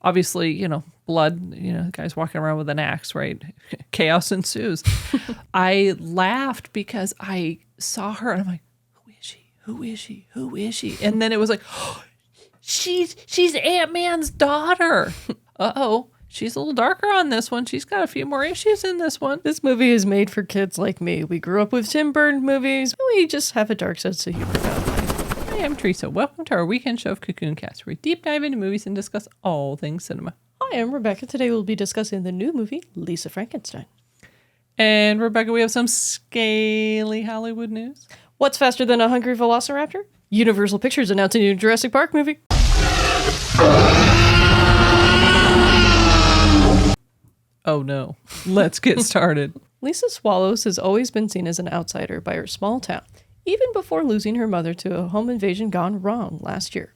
obviously, you know, blood, you know, the guy's walking around with an axe, right? Chaos ensues. I laughed because I saw her and I'm like, who is she? Who is she? Who is she? And then it was like, oh, she's Ant-Man's daughter. Uh-oh. She's a little darker on this one. She's got a few more issues in this one. This movie is made for kids like me. We grew up with Tim Burton movies. We just have a dark sense of humor now. Hi, I'm Teresa. Welcome to our weekend show of Cocoon Cast, where we deep dive into movies and discuss all things cinema. Hi, I'm Rebecca. Today we'll be discussing the new movie, Lisa Frankenstein. And Rebecca, we have some scaly Hollywood news. What's faster than a hungry velociraptor? Universal Pictures announcing a new Jurassic Park movie. Oh no. Let's get started. Lisa Swallows has always been seen as an outsider by her small town, even before losing her mother to a home invasion gone wrong last year.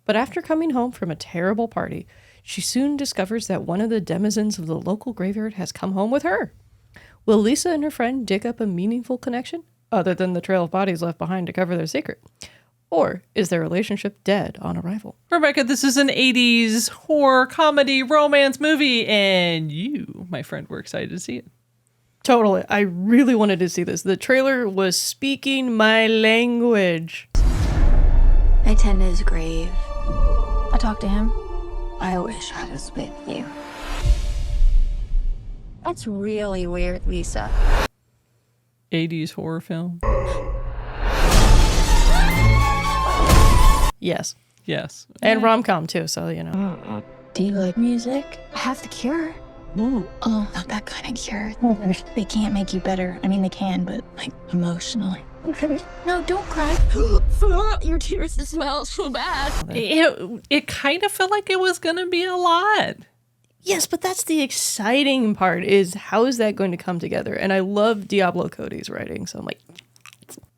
But after coming home from a terrible party, she soon discovers that one of the denizens of the local graveyard has come home with her. Will Lisa and her friend dig up a meaningful connection, other than the trail of bodies left behind to cover their secret? Or is their relationship dead on arrival? Rebecca, this is an 80s horror, comedy, romance movie, and you, my friend, were excited to see it. Totally. I really wanted to see this. The trailer was speaking my language. I tend to his grave. I talked to him. I wish I was with you. That's really weird, Lisa. 80s horror film. Yes. Yes. And rom-com too, so you know. Do you like music? I have the cure. Ooh. Oh, not that kind of cure. They can't make you better. I mean, they can, but like emotionally. No, don't cry. Your tears smell so bad. It kind of felt like it was going to be a lot. Yes, but that's the exciting part, is how is that going to come together? And I love Diablo Cody's writing, so I'm like...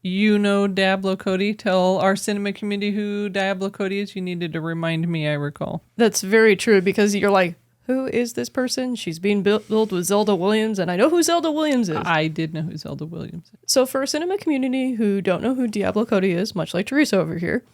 You know Diablo Cody. Tell our cinema community who Diablo Cody is. You needed to remind me, I recall. That's very true, because you're like, who is this person? She's being billed with Zelda Williams, and I know who Zelda Williams is. I did know who Zelda Williams is. So for a cinema community who don't know who Diablo Cody is, much like Teresa over here,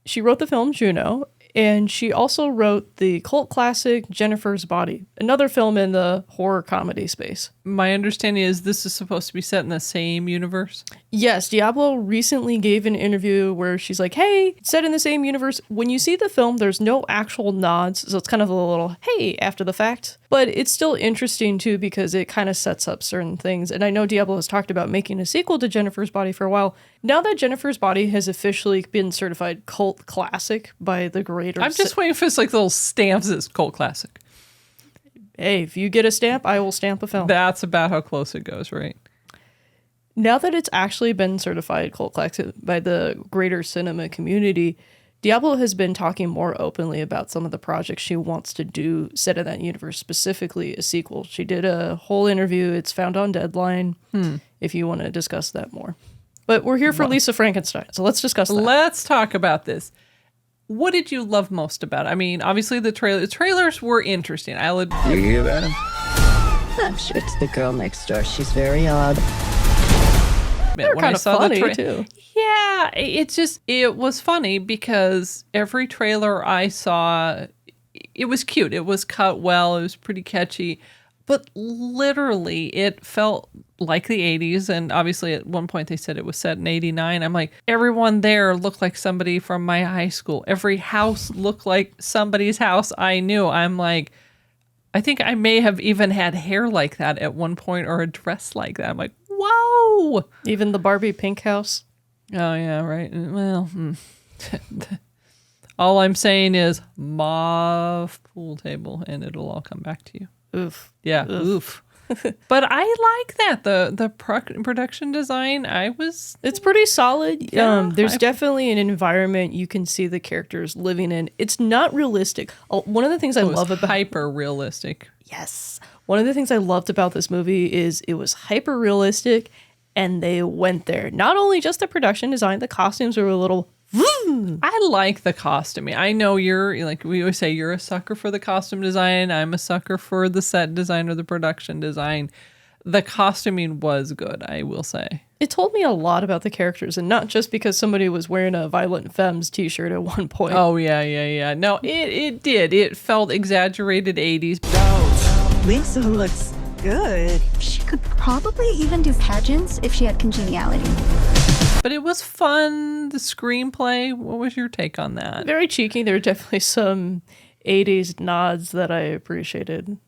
she wrote the film Juno, and she also wrote the cult classic Jennifer's Body, another film in the horror comedy space. My understanding is this is supposed to be set in the same universe. Yes, Diablo recently gave an interview where she's like, hey, it's set in the same universe. When you see the film, there's no actual nods, so it's kind of a little, hey, after the fact. But it's still interesting, too, because it kind of sets up certain things. And I know Diablo has talked about making a sequel to Jennifer's Body for a while. Now that Jennifer's Body has officially been certified cult classic by the greater... I'm just waiting for this like little stamps as cult classic. Hey, if you get a stamp, I will stamp a film. That's about how close it goes, right? Now that it's actually been certified cult classic by the greater cinema community, Diablo has been talking more openly about some of the projects she wants to do set in that universe, specifically a sequel. She did a whole interview. It's found on Deadline if you want to discuss that more. But we're here for Lisa Frankenstein, so let's discuss that. Let's talk about this. What did you love most about it? I mean, obviously the trailers were interesting. You hear about him? I'm sure it's the girl next door. She's very odd. They're kind of funny, too. Yeah, it was funny because every trailer I saw, it was cute. It was cut well. It was pretty catchy. But literally, it felt like the 80s. And obviously, at one point, they said it was set in 89. I'm like, everyone there looked like somebody from my high school. Every house looked like somebody's house I knew. I'm like, I think I may have even had hair like that at one point or a dress like that. I'm like, whoa. Even the Barbie pink house. Oh, yeah, right. Well, all I'm saying is mauve pool table, and it'll all come back to you. Oof. Yeah, oof. But I like that. The production design, it's pretty solid. Yeah, there's definitely an environment you can see the characters living in. It's not realistic. One of the things I love about... hyper realistic. Yes. One of the things I loved about this movie is it was hyper realistic, and they went there. Not only just the production design, the costumes were a little... I like the costuming. I know you're, like we always say, you're a sucker for the costume design. I'm a sucker for the set design or the production design. The costuming was good, I will say. It told me a lot about the characters, and not just because somebody was wearing a Violent Femmes t-shirt at one point. Oh, yeah. No, it did. It felt exaggerated 80s. Lisa looks good. She could probably even do pageants if she had congeniality. But it was fun. The screenplay, what was your take on that? Very cheeky. There were definitely some 80s nods that I appreciated.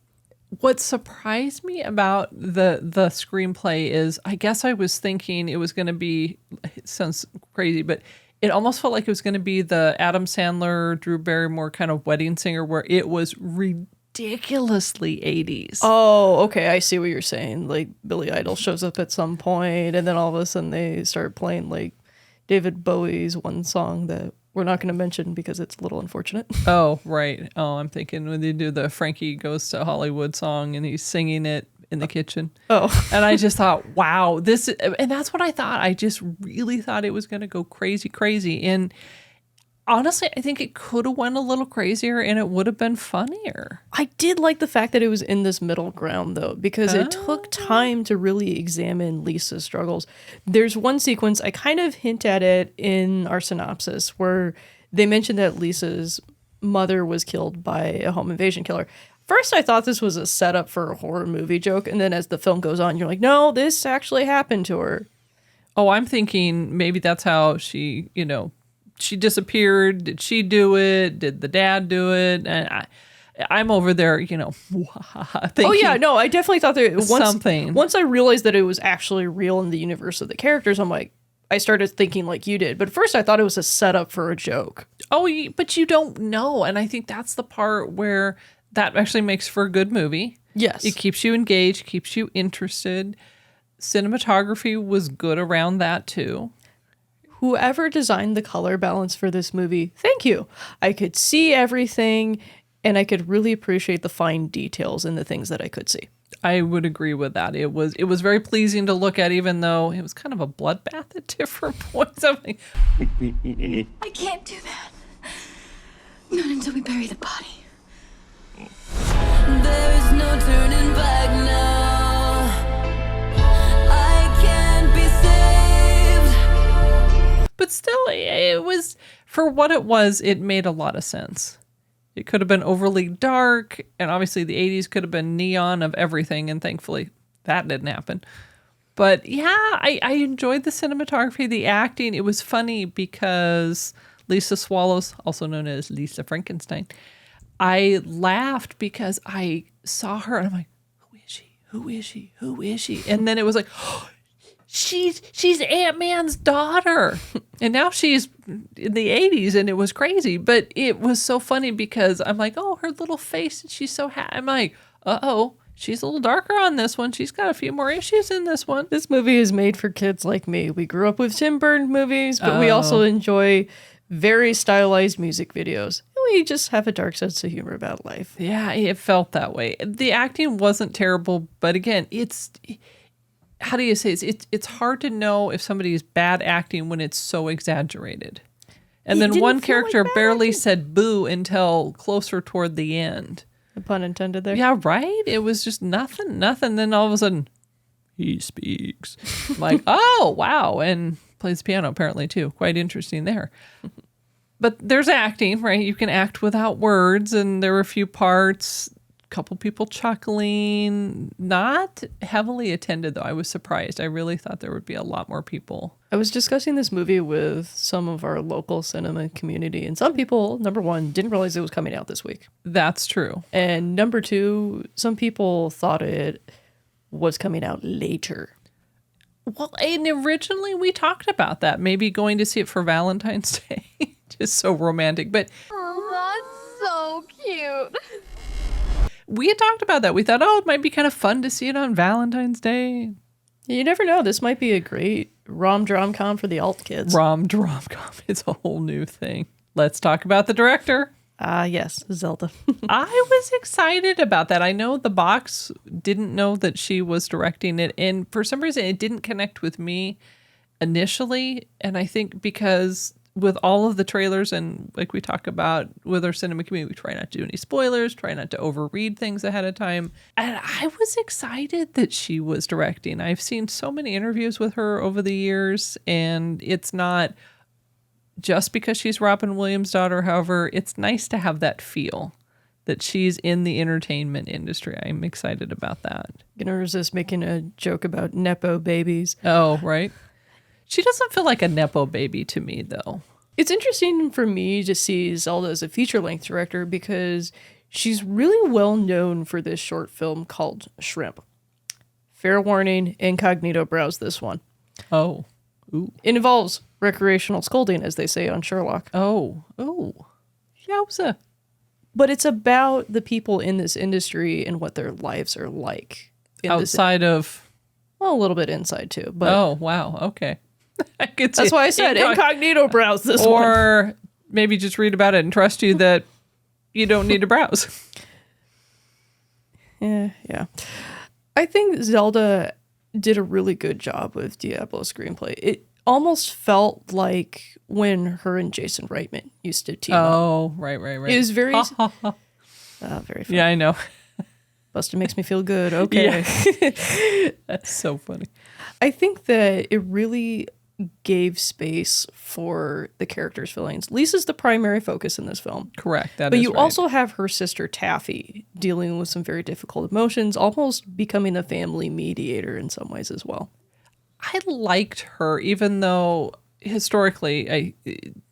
What surprised me about the screenplay is, I guess I was thinking it was going to be, it sounds crazy, but it almost felt like it was going to be the Adam Sandler, Drew Barrymore kind of Wedding Singer, where it was ridiculously 80s. Oh, okay. I see what you're saying. Like Billy Idol shows up at some point, and then all of a sudden they start playing like David Bowie's one song that we're not going to mention because it's a little unfortunate. Oh, right. Oh, I'm thinking when they do the Frankie Goes to Hollywood song and he's singing it in the kitchen. Oh. And I just thought, wow, and that's what I thought. I just really thought it was going to go crazy. And honestly, I think it could have went a little crazier and it would have been funnier. I did like the fact that it was in this middle ground, though, because it took time to really examine Lisa's struggles. There's one sequence, I kind of hint at it in our synopsis, where they mentioned that Lisa's mother was killed by a home invasion killer. First, I thought this was a setup for a horror movie joke, and then as the film goes on, you're like, no, this actually happened to her. Oh, I'm thinking maybe that's how she, she disappeared. Did she do it? Did the dad do it? And I'm over there, thinking, oh yeah, no, I definitely thought that something. Once I realized that it was actually real in the universe of the characters, I'm like, I started thinking like you did. But first I thought it was a setup for a joke. Oh, but you don't know. And I think that's the part where that actually makes for a good movie. Yes. It keeps you engaged, keeps you interested. Cinematography was good around that too. Whoever designed the color balance for this movie, thank you. I could see everything, and I could really appreciate the fine details in the things that I could see. I would agree with that. It was very pleasing to look at, even though it was kind of a bloodbath at different points. I'm like, I can't do that. Not until we bury the body. There is no turning back now. I can't be saved. but still, it was, for what it was, it made a lot of sense. It could have been overly dark, and obviously the 80s could have been neon of everything, and thankfully that didn't happen. But yeah, I enjoyed the cinematography, the acting. It was funny because Lisa Swallows, also known as Lisa Frankenstein, I laughed because I saw her and I'm like, who is she? Who is she? Who is she? And then it was like, oh, she's Ant-Man's daughter. And now she's in the 80s, and it was crazy. But it was so funny because I'm like, oh, her little face, and she's so happy. I'm like, uh-oh, she's a little darker on this one. She's got a few more issues in this one. This movie is made for kids like me. We grew up with Tim Burton movies, but we also enjoy very stylized music videos. We just have a dark sense of humor about life. Yeah, it felt that way. The acting wasn't terrible, but again, it's, how do you say this? It's hard to know if somebody is bad acting when it's so exaggerated. And then one character barely said boo until closer toward the end. No pun intended there. Yeah, right? It was just nothing. Then all of a sudden, he speaks. I'm like, oh, wow. And plays piano apparently too. Quite interesting there. But there's acting, right? You can act without words, and there were a few parts, a couple people chuckling. Not heavily attended, though. I was surprised. I really thought there would be a lot more people. I was discussing this movie with some of our local cinema community, and some people, number one, didn't realize it was coming out this week. That's true. And number two, some people thought it was coming out later. Well, and originally we talked about that, maybe going to see it for Valentine's Day. Just so romantic. But Oh, that's so cute. we had talked about that. We thought, oh, it might be kind of fun to see it on Valentine's Day. You never know. This might be a great rom-com for the alt kids. Rom-com. It's a whole new thing. Let's talk about the director. Yes, Zelda. I was excited about that. I know the box didn't know that she was directing it, and for some reason it didn't connect with me initially. And I think because with all of the trailers, and like we talk about with our cinema community, we try not to do any spoilers, try not to overread things ahead of time. And I was excited that she was directing. I've seen so many interviews with her over the years, and it's not just because she's Robin Williams' daughter. However, it's nice to have that feel that she's in the entertainment industry. I'm excited about that. Gonna resist making a joke about Nepo babies. Oh, right. She doesn't feel like a Nepo baby to me, though. It's interesting for me to see Zelda as a feature-length director because she's really well known for this short film called Shrimp. Fair warning, incognito browse this one. Oh. Ooh. It involves recreational scolding, as they say on Sherlock. Oh. Yowza. But it's about the people in this industry and what their lives are like. Outside of... Well, a little bit inside, too. But oh, wow. Okay. I could see that's why I said incognito browse this one. Or maybe just read about it and trust you that you don't need to browse. Yeah. I think Zelda did a really good job with Diablo's screenplay. It almost felt like when her and Jason Reitman used to team up. Oh, right. It was very... very funny. Yeah, I know. Bustin' makes me feel good. Okay. Yeah. That's so funny. I think that it really gave space for the characters' feelings. Lisa's the primary focus in this film. Correct. But you also have her sister Taffy dealing with some very difficult emotions, almost becoming the family mediator in some ways as well. I liked her, even though historically,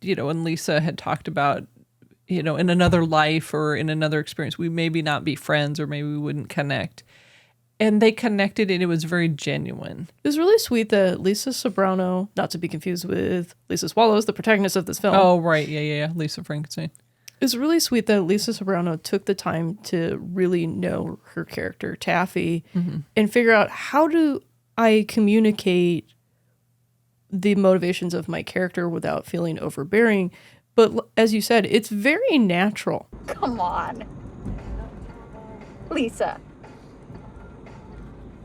and Lisa had talked about, in another life or in another experience, we maybe not be friends or maybe we wouldn't connect. And they connected and it was very genuine. It was really sweet that Lisa Sobrano, not to be confused with Lisa Swallows, the protagonist of this film. Oh, right. Yeah. Lisa Frankenstein. It was really sweet that Lisa Sobrano took the time to really know her character, Taffy, and figure out how do I communicate the motivations of my character without feeling overbearing. But as you said, it's very natural. Come on. Lisa.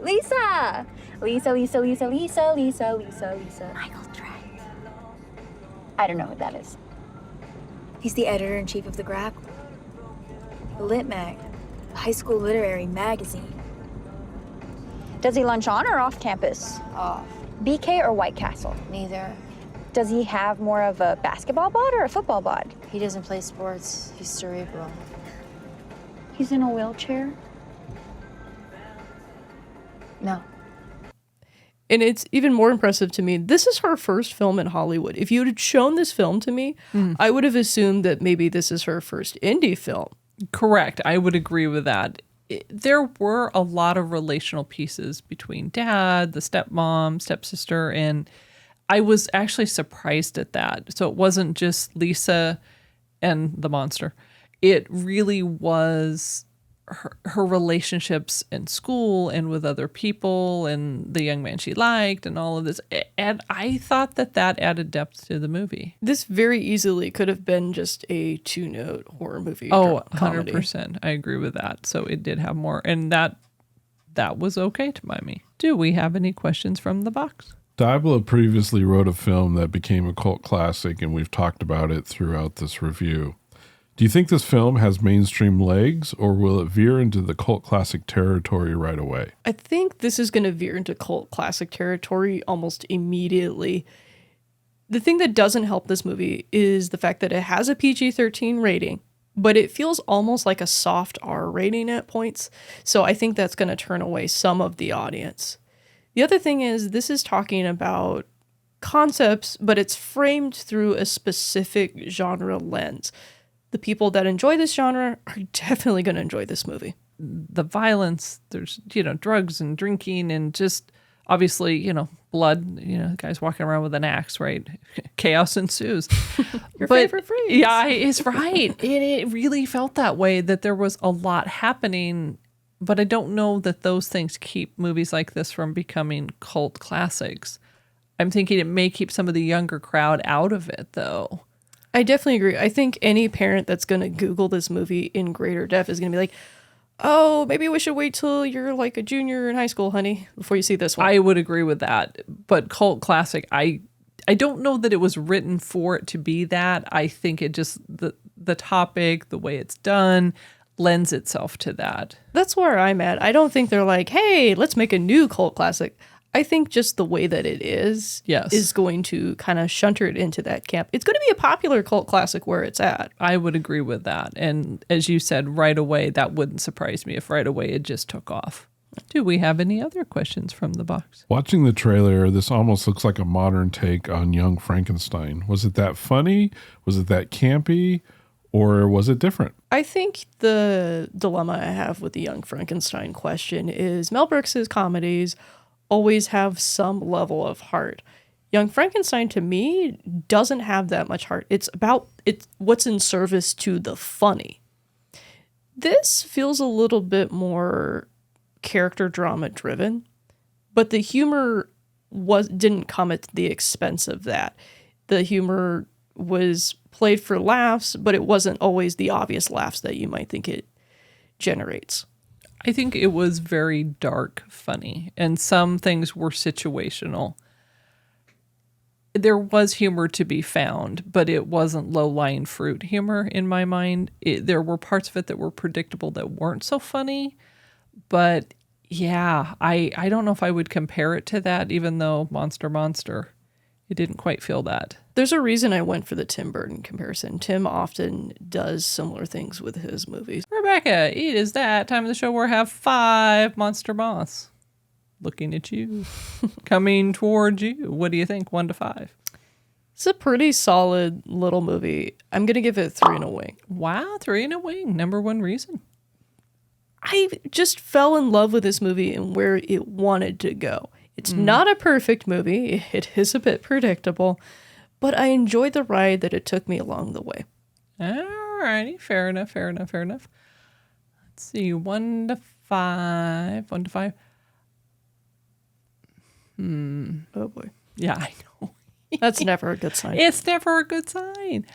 Lisa! Lisa. Michael Trent. I don't know what that is. He's the editor-in-chief of The Grab, the Lit Mag, a high school literary magazine. Does he lunch on or off campus? Off. BK or White Castle? Neither. Does he have more of a basketball bod or a football bod? He doesn't play sports. He's cerebral. He's in a wheelchair? No. And it's even more impressive to me. This is her first film in Hollywood. If you had shown this film to me, I would have assumed that maybe this is her first indie film. Correct. I would agree with that. There were a lot of relational pieces between dad, the stepmom, stepsister, and I was actually surprised at that. So it wasn't just Lisa and the monster. It really was her relationships in school and with other people and the young man she liked and all of this. And I thought that added depth to the movie. This very easily could have been just a 2-note horror movie. Oh, comedy. 100%. I agree with that. So it did have more. And that was okay by me. Do we have any questions from the box? Diablo previously wrote a film that became a cult classic, and we've talked about it throughout this review. Do you think this film has mainstream legs, or will it veer into the cult classic territory right away? I think this is going to veer into cult classic territory almost immediately. The thing that doesn't help this movie is the fact that it has a PG-13 rating, but it feels almost like a soft R rating at points. So I think that's going to turn away some of the audience. The other thing is this is talking about concepts, but it's framed through a specific genre lens. The people that enjoy this genre are definitely going to enjoy this movie. The violence, there's, drugs and drinking and just obviously, blood, the guy's walking around with an axe, right? Chaos ensues. Your favorite phrase. Yeah, it's right. It really felt that way, that there was a lot happening, but I don't know that those things keep movies like this from becoming cult classics. I'm thinking it may keep some of the younger crowd out of it, though. I definitely agree. I think any parent that's going to Google this movie in greater depth is going to be like, oh, maybe we should wait till you're like a junior in high school, honey, before you see this one. I would agree with that. But cult classic, I I don't know that it was written for it to be that. I think it just, the topic, the way it's done, lends itself to that. That's where I'm at. I don't think they're like, hey, let's make a new cult classic. I think just the way that it is going to kind of shunter it into that camp. It's going to be a popular cult classic where it's at. I would agree with that. And as you said, right away, that wouldn't surprise me if right away it just took off. Do we have any other questions from the box? Watching the trailer, this almost looks like a modern take on Young Frankenstein. Was it that funny? Was it that campy? Or was it different? I think the dilemma I have with the Young Frankenstein question is Mel Brooks's comedies always have some level of heart. Young Frankenstein, to me, doesn't have that much heart. It's what's in service to the funny. This feels a little bit more character drama driven, but the humor didn't come at the expense of that. The humor was played for laughs, but it wasn't always the obvious laughs that you might think it generates. I think it was very dark funny, and some things were situational. There was humor to be found, but it wasn't low-lying fruit humor in my mind. There were parts of it that were predictable that weren't so funny, but yeah, I don't know if I would compare it to that, even though Monster, it didn't quite feel that. There's a reason I went for the Tim Burton comparison. Tim often does similar things with his movies. Rebecca, it is that time of the show where I have 5 monster moths looking at you, coming towards you. What do you think? 1 to 5? It's a pretty solid little movie. I'm going to give it 3 and a wing. Wow, 3 and a wing. Number 1 reason. I just fell in love with this movie and where it wanted to go. It's not a perfect movie. It is a bit predictable, but I enjoyed the ride that it took me along the way. All righty. Fair enough. Let's see. 1 to 5. 1 to 5. Oh boy. Yeah, I know. That's never a good sign. It's never a good sign.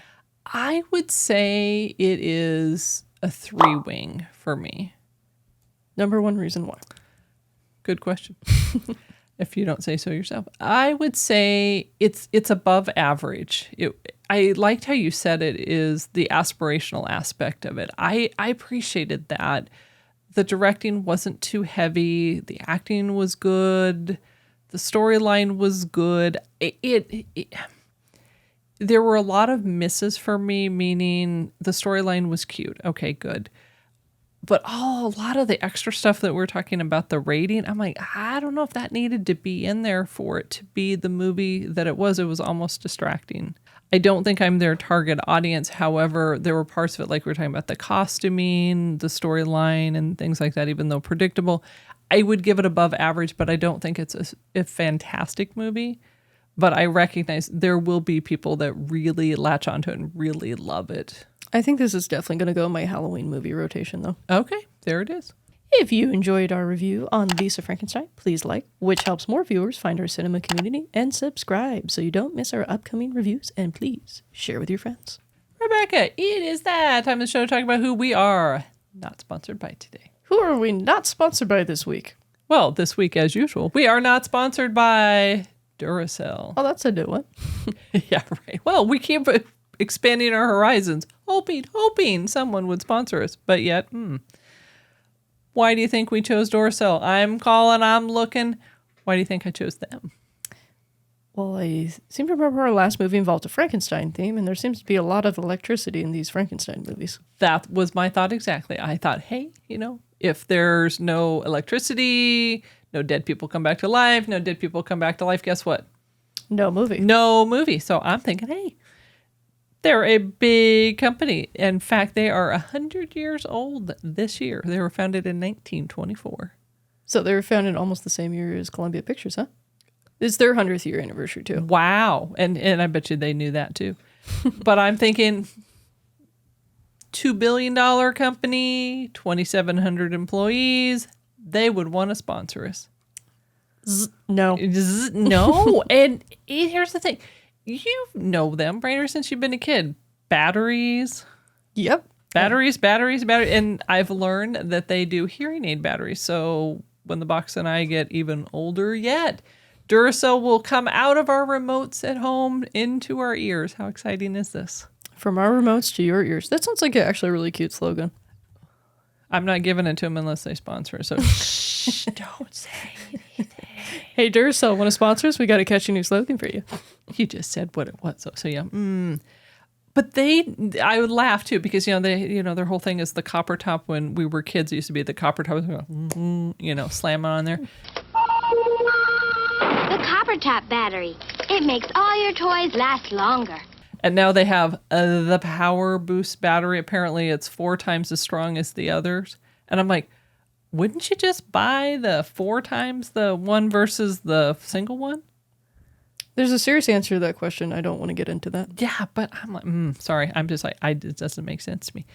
I would say it is a 3 wing for me. Number 1 reason why. Good question. If you don't say so yourself. I would say it's above average. I liked how you said it is the aspirational aspect of it. I appreciated that. The directing wasn't too heavy. The acting was good. The storyline was good. There were a lot of misses for me, meaning the storyline was cute. Okay, good. But a lot of the extra stuff that we're talking about, the rating, I'm like, I don't know if that needed to be in there for it to be the movie that it was. It was almost distracting. I don't think I'm their target audience. However, there were parts of it, like we were talking about the costuming, the storyline, and things like that, even though predictable. I would give it above average, but I don't think it's a fantastic movie. But I recognize there will be people that really latch onto it and really love it. I think this is definitely going to go in my Halloween movie rotation, though. Okay, there it is. If you enjoyed our review on Lisa Frankenstein, please like, which helps more viewers find our cinema community, and subscribe so you don't miss our upcoming reviews, and please share with your friends. Rebecca, it is that time of the show to talk about who we are. Not sponsored by today. Who are we not sponsored by this week? Well, this week, as usual, we are not sponsored by Duracell. Oh, that's a new one. Yeah, right. Well, we keep expanding our horizons, hoping someone would sponsor us. But yet, why do you think we chose Duracell? I'm looking. Why do you think I chose them? Well, I seem to remember our last movie involved a Frankenstein theme, and there seems to be a lot of electricity in these Frankenstein movies. That was my thought exactly. I thought, hey, if there's no electricity, no dead people come back to life, guess what? No movie. No movie. So I'm thinking, hey, they're a big company. In fact, they are 100 years old this year. They were founded in 1924. So they were founded almost the same year as Columbia Pictures, huh? It's their 100th year anniversary, too. Wow. And I bet you they knew that, too. But I'm thinking $2 billion company, 2,700 employees. They would want to sponsor us. No. No. And here's the thing. You know them, right? Ever since you've been a kid. Batteries. Yep. Batteries. And I've learned that they do hearing aid batteries. So when the box and I get even older yet, Duracell will come out of our remotes at home into our ears. How exciting is this? From our remotes to your ears. That sounds like actually a really cute slogan. I'm not giving it to them unless they sponsor us. So shh, don't say anything. Hey, Duracell, want to sponsor us? We got a catchy new slogan for you. You just said what it was. So yeah. But I would laugh too because their whole thing is the copper top. When we were kids, it used to be the copper top, slamming on there. The copper top battery. It makes all your toys last longer. And now they have the Power Boost battery. Apparently, it's 4 times as strong as the others. And I'm like, wouldn't you just buy the 4 times the one versus the single one? There's a serious answer to that question. I don't want to get into that. Yeah, but I'm like, sorry. I'm just like, it doesn't make sense to me.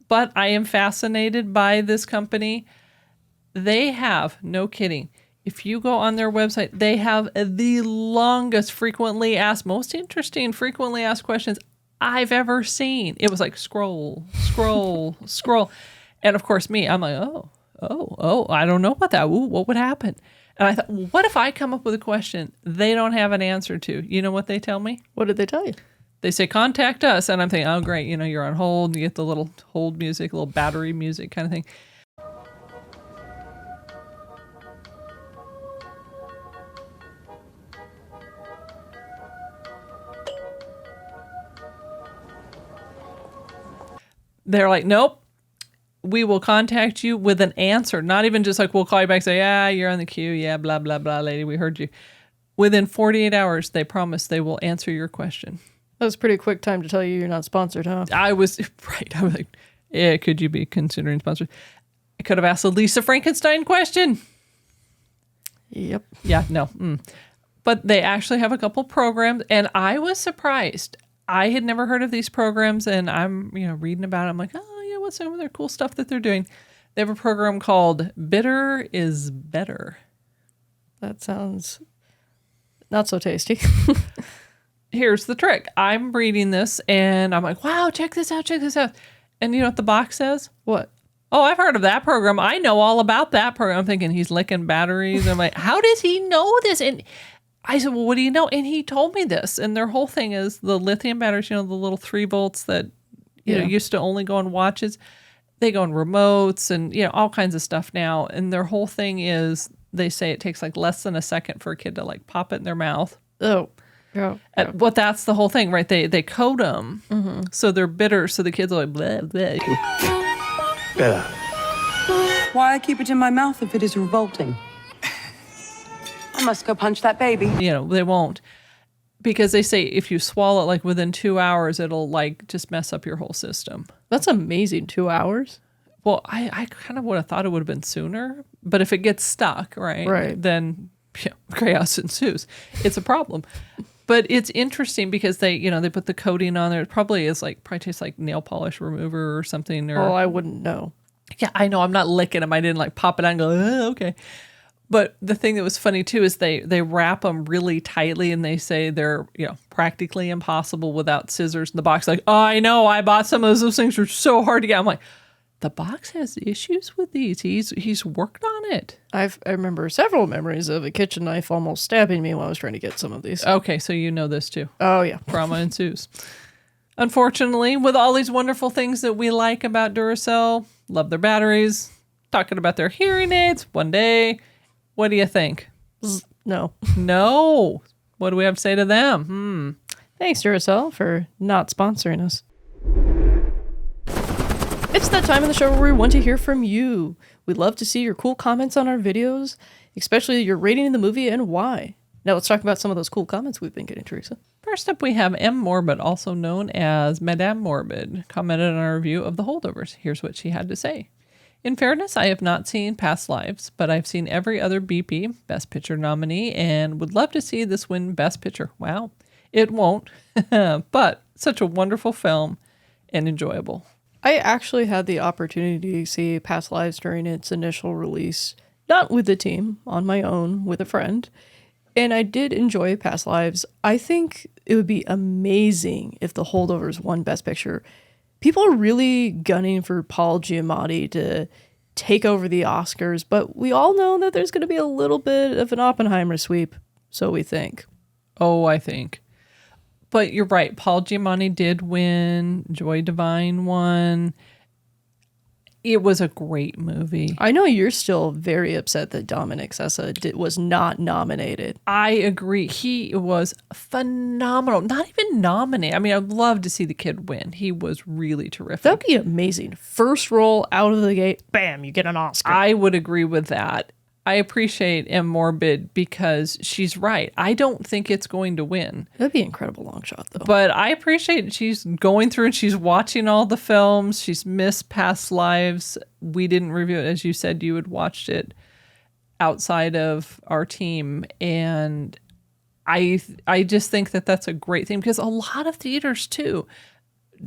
But I am fascinated by this company. They have, no kidding, if you go on their website, they have the longest most interesting frequently asked questions I've ever seen. It was like scroll. And of course me, I'm like, oh, I don't know about that. Ooh, what would happen? And I thought, what if I come up with a question they don't have an answer to? You know what they tell me? What did they tell you? They say, contact us. And I'm thinking, oh, great. You're on hold. You get the little hold music, little battery music kind of thing. They're like, nope, we will contact you with an answer. Not even just like, we'll call you back and say, yeah, you're on the queue. Yeah, blah, blah, blah, lady. We heard you. Within 48 hours, they promise they will answer your question. That was a pretty quick time to tell you you're not sponsored, huh? I was like, yeah, could you be considering sponsored? I could have asked a Lisa Frankenstein question. Yep. Yeah, no. But they actually have a couple programs, and I was surprised. I had never heard of these programs, and I'm reading about it. I'm like, oh yeah, what's some of their cool stuff that they're doing? They have a program called Bitter is Better. That sounds not so tasty. Here's the trick. I'm reading this, and I'm like, wow, check this out. And you know what the box says? What? Oh, I've heard of that program. I know all about that program. I'm thinking he's licking batteries. I'm like, how does he know this? And I said, well, what do you know? And he told me this. And their whole thing is the lithium batteries, the little 3 volts that used to only go on watches. They go on remotes and, all kinds of stuff now. And their whole thing is they say it takes like less than a second for a kid to like pop it in their mouth. Oh, yeah. Well, that's the whole thing, right? They coat them. Mm-hmm. So they're bitter. So the kids are like, blah, blah. Better. Why keep it in my mouth if it is revolting? I must go punch that baby. They won't. Because they say if you swallow it like within 2 hours, it'll like just mess up your whole system. That's amazing. 2 hours? Well, I kind of would have thought it would have been sooner. But if it gets stuck, right. Then chaos ensues. It's a problem. But it's interesting because they put the coating on there. It probably tastes like nail polish remover or something. Or, I wouldn't know. Yeah, I know. I'm not licking them. I didn't like pop it out and go, oh, okay. But the thing that was funny too is they wrap them really tightly and they say they're practically impossible without scissors in the box. Like, oh, I know, I bought some of those things were so hard to get. I'm like, the box has issues with these. He's worked on it. I remember several memories of a kitchen knife almost stabbing me while I was trying to get some of these. Okay, so you know this too. Oh yeah, trauma ensues. Unfortunately, with all these wonderful things that we like about Duracell, love their batteries, talking about their hearing aids one day. What do you think? No. No. What do we have to say to them? Thanks, Duracell, for not sponsoring us. It's that time of the show where we want to hear from you. We'd love to see your cool comments on our videos, especially your rating of the movie and why. Now let's talk about some of those cool comments we've been getting, Teresa. First up, we have M. Morbid, also known as Madame Morbid, commented on our review of The Holdovers. Here's what she had to say. In fairness, I have not seen Past Lives, but I've seen every other BP, Best Picture nominee, and would love to see this win Best Picture. Wow. It won't, but such a wonderful film and enjoyable. I actually had the opportunity to see Past Lives during its initial release, not with the team, on my own, with a friend. And I did enjoy Past Lives. I think it would be amazing if The Holdovers won Best Picture. People are really gunning for Paul Giamatti to take over the Oscars, but we all know that there's going to be a little bit of an Oppenheimer sweep. So we think. Oh, I think. But you're right. Paul Giamatti did win. Joy Divine won. It was a great movie. I know you're still very upset that Dominic Sessa was not nominated. I agree. He was phenomenal. Not even nominated. I mean, I'd love to see the kid win. He was really terrific. That'd be amazing. First role out of the gate, bam, you get an Oscar. I would agree with that. I appreciate M. Morbid because she's right. I don't think it's going to win. That'd be an incredible long shot, though. But I appreciate she's going through and she's watching all the films. She's missed past lives. We didn't review it. As you said, you had watched it outside of our team. And I just think that that's a great thing because a lot of theaters, too,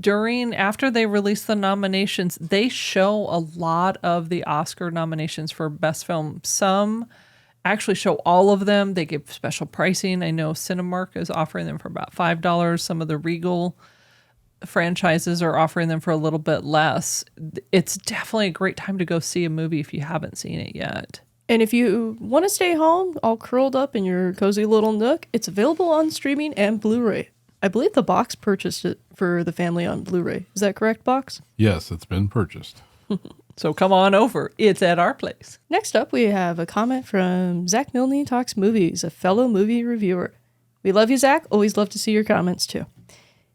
after they release the nominations, they show a lot of the Oscar nominations for Best Film. Some actually show all of them. They give special pricing. I know Cinemark is offering them for about $5. Some of the Regal franchises are offering them for a little bit less. It's definitely a great time to go see a movie if you haven't seen it yet. And if you want to stay home, all curled up in your cozy little nook, it's available on streaming and Blu-ray. I believe the box purchased it for the family on Blu-ray. Is that correct, Box? Yes, it's been purchased. So come on over. It's at our place. Next up, we have a comment from Zach Milne Talks Movies, a fellow movie reviewer. We love you, Zach. Always love to see your comments, too.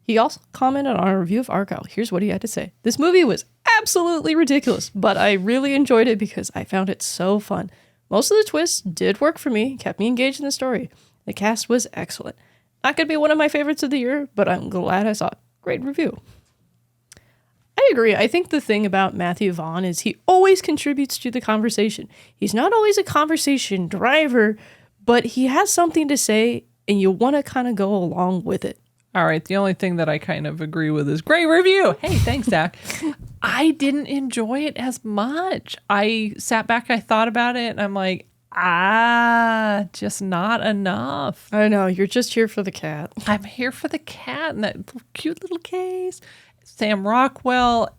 He also commented on our review of Argyle. Here's what he had to say. This movie was absolutely ridiculous, but I really enjoyed it because I found it so fun. Most of the twists did work for me, kept me engaged in the story. The cast was excellent. Not going to be one of my favorites of the year, but I'm glad I saw it. Great review. I agree. I think the thing about Matthew Vaughn is he always contributes to the conversation. He's not always a conversation driver, but he has something to say, and you want to kind of go along with it. All right. The only thing that I kind of agree with is great review. Hey, thanks, Zach. I didn't enjoy it as much. I sat back, I thought about it, and I'm like, just not enough. I know, you're just here for the cat. I'm here for the cat and that cute little case. Sam Rockwell.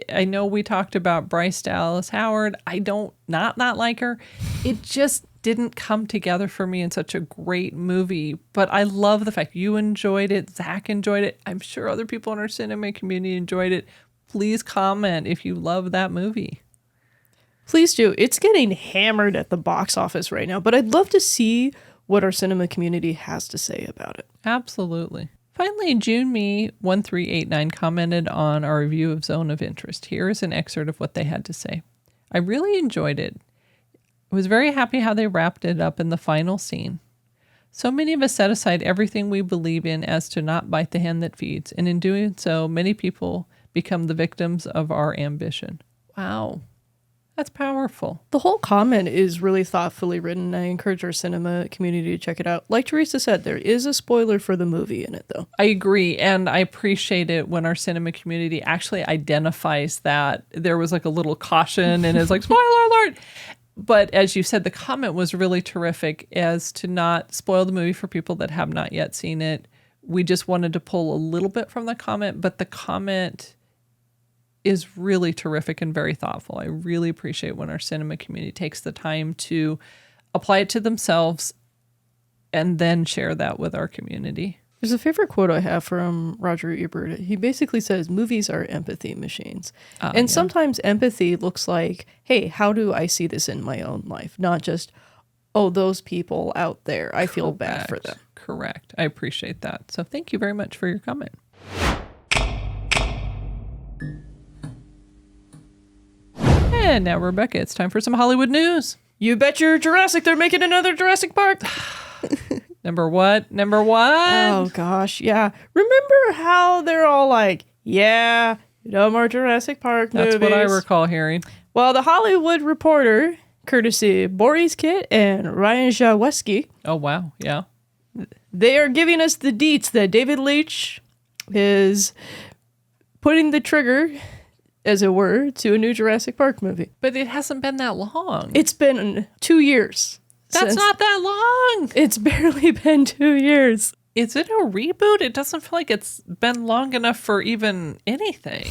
I know we talked about Bryce Dallas Howard. I don't not like her. It just didn't come together for me in such a great movie. But I love the fact you enjoyed it. Zach enjoyed it. I'm sure other people in our cinema community enjoyed it. Please comment if you love that movie. Please do. It's getting hammered at the box office right now, but I'd love to see what our cinema community has to say about it. Absolutely. Finally, June Me 1389 commented on our review of Zone of Interest. Here is an excerpt of what they had to say. I really enjoyed it. I was very happy how they wrapped it up in the final scene. So many of us set aside everything we believe in as to not bite the hand that feeds, and in doing so, many people become the victims of our ambition. Wow. That's powerful. The whole comment is really thoughtfully written. I encourage our cinema community to check it out. Like Teresa said, there is a spoiler for the movie in it, though. I agree, and I appreciate it when our cinema community actually identifies that there was like a little caution and is like, spoiler alert! But as you said, the comment was really terrific as to not spoil the movie for people that have not yet seen it. We just wanted to pull a little bit from the comment, but the comment is really terrific and very thoughtful. I really appreciate when our cinema community takes the time to apply it to themselves and then share that with our community. There's a favorite quote I have from Roger Ebert. He basically says, movies are empathy machines. And sometimes empathy looks like, hey, how do I see this in my own life? Not just, oh, those people out there, I feel bad for them. Correct. I appreciate that. So thank you very much for your comment. And now, Rebecca, it's time for some Hollywood news. You bet your Jurassic they're making another Jurassic Park. Number what? Oh, gosh. Yeah. Remember how they're all like, yeah, no more Jurassic Park movies. That's what I recall hearing. Well, the Hollywood Reporter, courtesy Boris Kitt and Ryan Jaworski. Oh, wow. Yeah. They are giving us the deets that David Leitch is putting the trigger, as it were, to a new Jurassic Park movie. But it hasn't been that long. It's been 2 years. That's not that long. It's barely been 2 years. Is it a reboot? It doesn't feel like it's been long enough for even anything.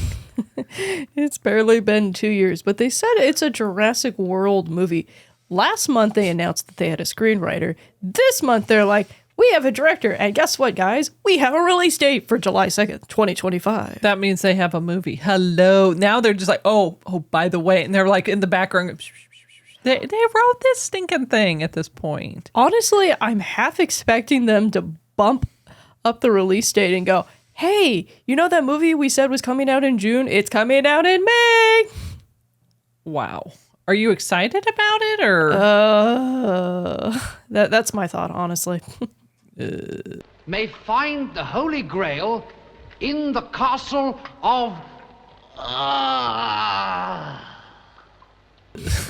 It's barely been 2 years, but they said it's a Jurassic World movie. Last month, they announced that they had a screenwriter. This month, they're like, we have a director. And guess what, guys? We have a release date for July 2nd, 2025. That means they have a movie. Hello. Now they're just like, oh, by the way. And they're like in the background. They wrote this stinking thing at this point. Honestly, I'm half expecting them to bump up the release date and go, hey, you know that movie we said was coming out in June? It's coming out in May. Wow. Are you excited about it or? That's my thought, honestly. May find the Holy Grail in the castle of...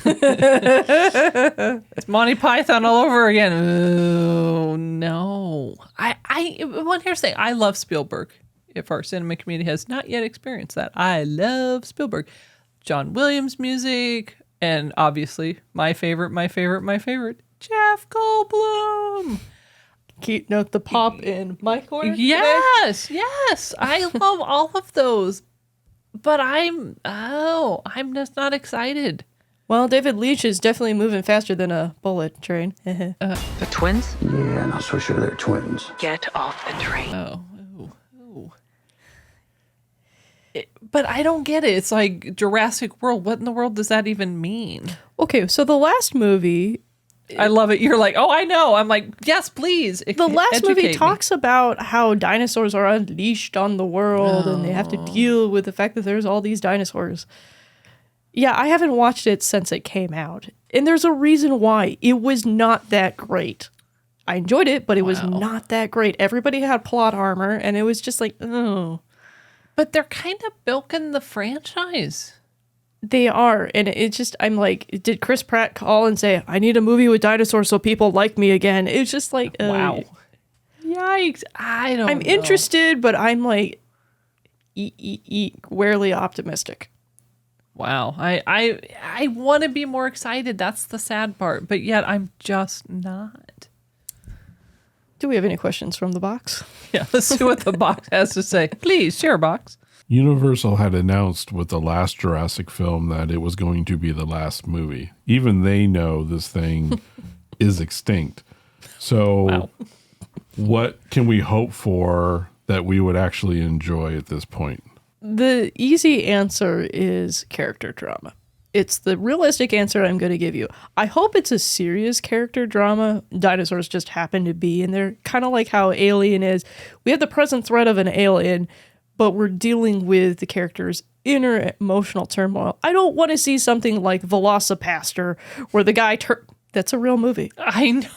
It's Monty Python all over again. Oh, no. Well, here's the thing. I love Spielberg. If our cinema community has not yet experienced that, I love Spielberg. John Williams music, and obviously my favorite, Jeff Goldblum. Keep note the pop in my corner. Yes, yes. I love all of those. But I'm just not excited. Well, David Leitch is definitely moving faster than a bullet train. The twins? Yeah, not so sure they're twins. Get off the train. Oh. But I don't get it. It's like Jurassic World. What in the world does that even mean? Okay, so the last movie... I love it. You're like, oh, I know. I'm like, yes, please. The last movie talks about how dinosaurs are unleashed on the world and they have to deal with the fact that there's all these dinosaurs. Yeah, I haven't watched it since it came out. And there's a reason why. It was not that great. I enjoyed it, but it was not that great. Everybody had plot armor, and it was just like, oh. But they're kind of bilking the franchise. They are. And it's just, I'm like, did Chris Pratt call and say, I need a movie with dinosaurs so people like me again? It's just like, wow. Yikes. I'm interested, but I'm like, warily optimistic. Wow. I want to be more excited. That's the sad part. But yet I'm just not. Do we have any questions from the box? Yeah, let's see what the box has to say. Please, share box. Universal had announced with the last Jurassic film that it was going to be the last movie. Even they know this thing is extinct. So what can we hope for that we would actually enjoy at this point? The easy answer is character drama. It's the realistic answer I'm going to give you. I hope it's a serious character drama. Dinosaurs just happen to be in there. Kind of like how Alien is. We have the present threat of an alien, but we're dealing with the character's inner emotional turmoil. I don't want to see something like Velocipaster, where the guy that's a real movie. I know.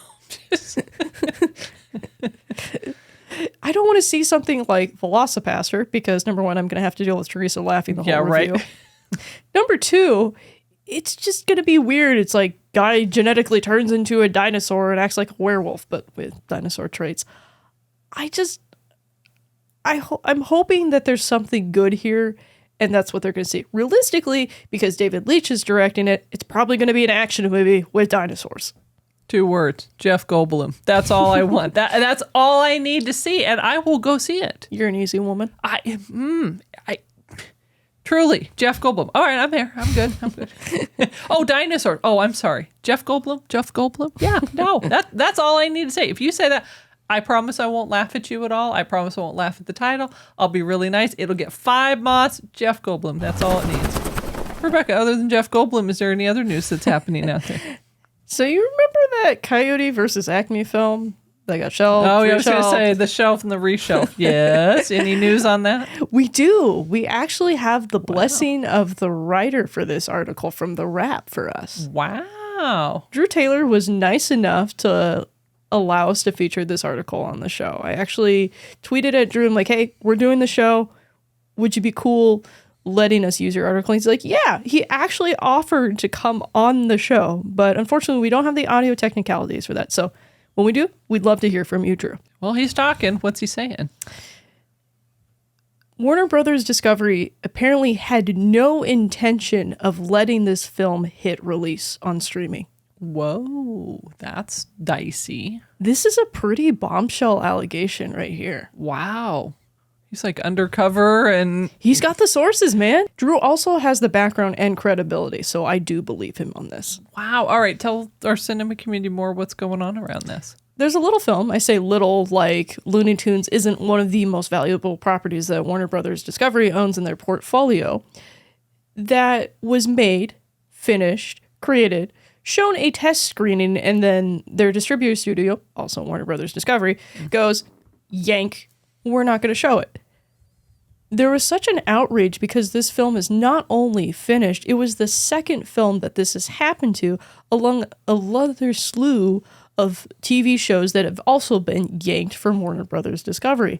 I don't want to see something like Velocipaster because, number one, I'm going to have to deal with Teresa laughing the whole review. Right. Number two, it's just going to be weird. It's like guy genetically turns into a dinosaur and acts like a werewolf, but with dinosaur traits. I'm hoping that there's something good here, and that's what they're going to see. Realistically, because David Leitch is directing it, it's probably going to be an action movie with dinosaurs. 2 words, Jeff Goldblum. That's all I want. That's all I need to see, and I will go see it. You're an easy woman. Truly, Jeff Goldblum. All right, I'm there. I'm good. Oh, dinosaur. Oh, I'm sorry. Jeff Goldblum? Yeah, no. That's all I need to say. If you say that, I promise I won't laugh at you at all. I promise I won't laugh at the title. I'll be really nice. It'll get 5 moths. Jeff Goldblum. That's all it needs. Rebecca, other than Jeff Goldblum, is there any other news that's happening out there? So you remember that Coyote versus Acme film that got shelved? Oh, yeah, I was going to say the shelf and the reshelf. Yes. Any news on that? We do. We actually have the blessing of the writer for this article from The Wrap for us. Wow. Drew Taylor was nice enough to allow us to feature this article on the show. I actually tweeted at Drew, I'm like, hey, we're doing the show. Would you be cool letting us use your article? And he's like, yeah. He actually offered to come on the show, but unfortunately we don't have the audio technicalities for that. So when we do, we'd love to hear from you, Drew. Well, he's talking. What's he saying? Warner Brothers Discovery apparently had no intention of letting this film hit release on streaming. Whoa, that's dicey. This is a pretty bombshell allegation right here. Wow. He's like undercover and... He's got the sources, man. Drew also has the background and credibility, so I do believe him on this. Wow. All right. Tell our cinema community more what's going on around this. There's a little film. I say little like Looney Tunes isn't one of the most valuable properties that Warner Brothers Discovery owns in their portfolio that was made, finished, created, shown a test screening, and then their distributor studio, also Warner Brothers Discovery, goes, yank, we're not going to show it. There was such an outrage because this film is not only finished, it was the second film that this has happened to, along a other slew of TV shows that have also been yanked from Warner Brothers Discovery.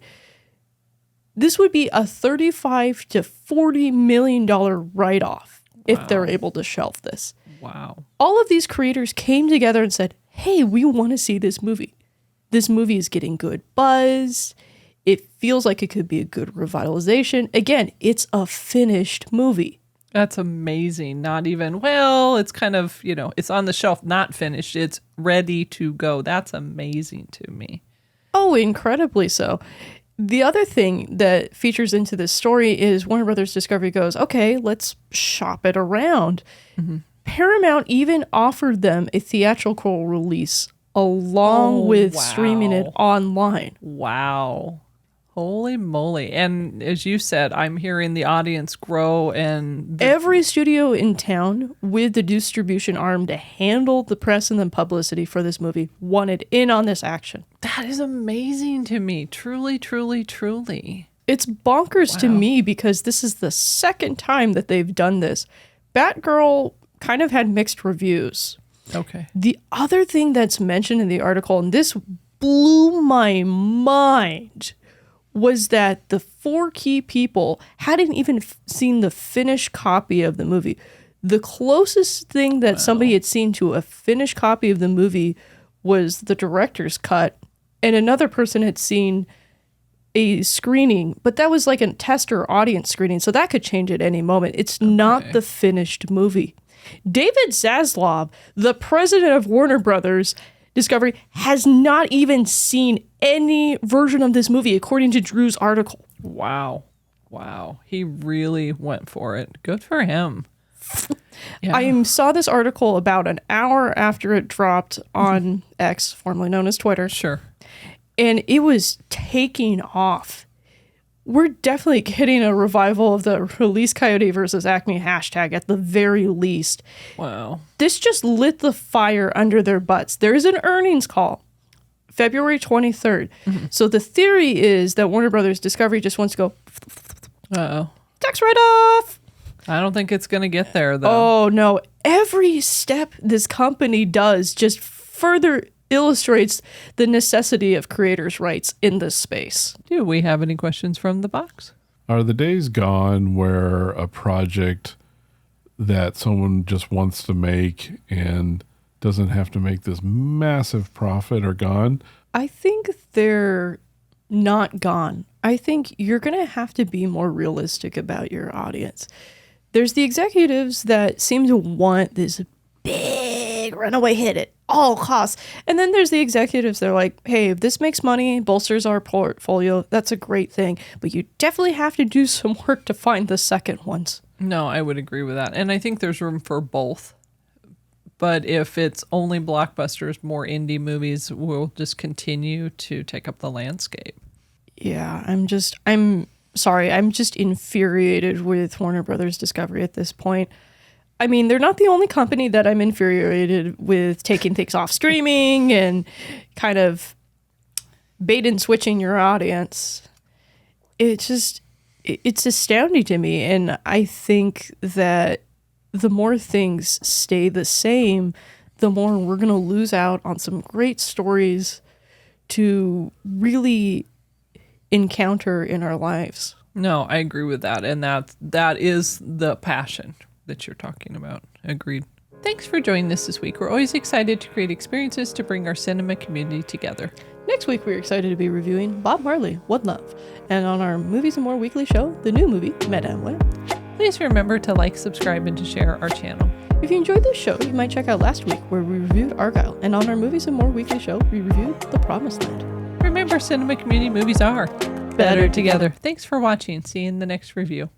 This would be a $35 to $40 million write-off if they're able to shelf this. Wow. All of these creators came together and said, hey, we want to see this movie. This movie is getting good buzz. It feels like it could be a good revitalization. Again, it's a finished movie. That's amazing. Not even, well, it's kind of, it's on the shelf, not finished. It's ready to go. That's amazing to me. Oh, incredibly so. The other thing that features into this story is Warner Brothers Discovery goes, okay, let's shop it around. Mm-hmm. Paramount even offered them a theatrical release along with streaming it online. Wow. Holy moly. And as you said, I'm hearing the audience grow and... Every studio in town with the distribution arm to handle the press and the publicity for this movie wanted in on this action. That is amazing to me. Truly, truly, truly. It's bonkers to me because this is the second time that they've done this. Batgirl kind of had mixed reviews. Okay. The other thing that's mentioned in the article, and this blew my mind, was that the 4 key people hadn't even seen the finished copy of the movie. The closest thing that somebody had seen to a finished copy of the movie was the director's cut, and another person had seen a screening, but that was like a tester audience screening, so that could change at any moment. It's not the finished movie. David Zaslav, the president of Warner Brothers Discovery, has not even seen any version of this movie, according to Drew's article. Wow. He really went for it. Good for him. Yeah. I saw this article about an hour after it dropped on X, formerly known as Twitter. Sure. And it was taking off. We're definitely getting a revival of the release Coyote versus Acme hashtag at the very least. Wow. This just lit the fire under their butts. There's an earnings call, February 23rd. Mm-hmm. So the theory is that Warner Brothers Discovery just wants to go, tax write-off. I don't think it's going to get there, though. Oh, no. Every step this company does just further illustrates the necessity of creators' rights in this space. Do we have any questions from the box? Are the days gone where a project that someone just wants to make and doesn't have to make this massive profit are gone? I think they're not gone. I think you're going to have to be more realistic about your audience. There's the executives that seem to want this big runaway hit at all costs. And then there's the executives that are like, hey, if this makes money, bolsters our portfolio, that's a great thing. But you definitely have to do some work to find the second ones. No, I would agree with that. And I think there's room for both. But if it's only blockbusters, more indie movies will just continue to take up the landscape. Yeah, I'm sorry. I'm just infuriated with Warner Brothers Discovery at this point. I mean, they're not the only company that I'm infuriated with taking things off streaming and kind of bait and switching your audience. It's astounding to me. And I think that the more things stay the same, the more we're going to lose out on some great stories to really encounter in our lives. No, I agree with that. And that is the passion that you're talking about. Agreed. Thanks for joining us this week. We're always excited to create experiences to bring our cinema community together. Next week, we're excited to be reviewing Bob Marley, One Love, and on our Movies and More weekly show, the new movie, Madame Web. Please remember to like, subscribe, and to share our channel. If you enjoyed this show, you might check out last week where we reviewed Argyle, and on our Movies and More weekly show, we reviewed The Promised Land. Remember, cinema community movies are better together. Thanks for watching. See you in the next review.